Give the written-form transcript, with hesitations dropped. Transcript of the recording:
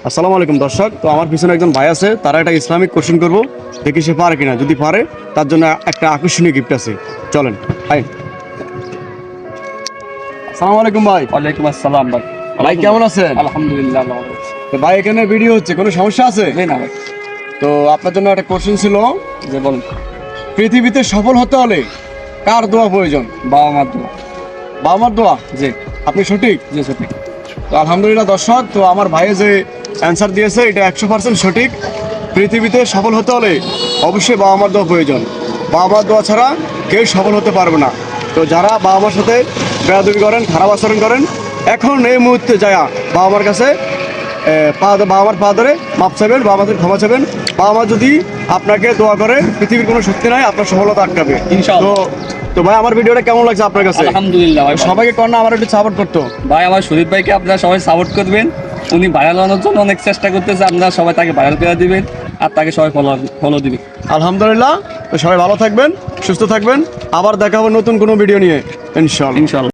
আসসালামু আলাইকুম দর্শক। তো আমার পিছনে একজন ভাই আছে, তারা একটা ইসলামিক কোশ্চেন করবো, দেখি সে পারে কিনা। যদি পারে তার জন্য একটা আকর্ষণীয় গিফট আছে। চলেন ভাই। আসসালামু আলাইকুম ভাই। ওয়ালাইকুম আসসালাম ভাই। ভাই কেমন আছেন? আলহামদুলিল্লাহ ভালো আছি। তো ভাই এখানে ভিডিও হচ্ছে, কোনো সমস্যা আছে? না ভাই, তো আপনার জন্য একটা কোশ্চেন ছিল যে বলুন। পৃথিবীতে সফল হতে হলে কার দোয়া প্রয়োজন? বাবা মার দোয়া। বাবা মার দোয়া। জি আপনি সঠিক। জি সঠিক। তো আলহামদুলিল্লাহ দর্শক, তো আমার ভাইয়ে যে অ্যান্সার দিয়েছে এটা 100% সঠিক। পৃথিবীতে সফল হতে হলে অবশ্যই বাবা মার দোয়া প্রয়োজন। বাবা মার দোয়া ছাড়া কেউ সফল হতে পারবে না। তো যারা বাবা মার সাথে বেয়াদবি করেন, খারাপ আচরণ করেন, এখন এই মুহূর্তে যায়া বাবা মার কাছে বাবা মার পা ধরে মাপ চাইবেন, বাবা মাদের ক্ষমা চাইবেন। বাবা মা যদি আপনাকে দোয়া করে, পৃথিবীর কোনো শক্তি নাই আপনার সফলতা আটকাবে ইনশাআল্লাহ। তো ভাই আমার ভিডিওটা কেমন লাগছে আপনার কাছে? আলহামদুলিল্লাহ ভাই। সবাইকে কর না আমার একটু সাপোর্ট করতো। ভাই আমার শরীফ ভাইকে আপনারা সবাই সাপোর্ট করবেন। উনি ভাইরাল হওয়ার জন্য অনেক চেষ্টা করতেছে, আপনারা সবাই তাকে ভাইরাল করে দিবেন আর তাকে সবাই ফলো দিবেন। আলহামদুলিল্লাহ। তো সবাই ভালো থাকবেন, সুস্থ থাকবেন। আবার দেখা হবে নতুন কোনো ভিডিও নিয়ে, ইনশাআল্লাহ। ইনশাআল্লাহ।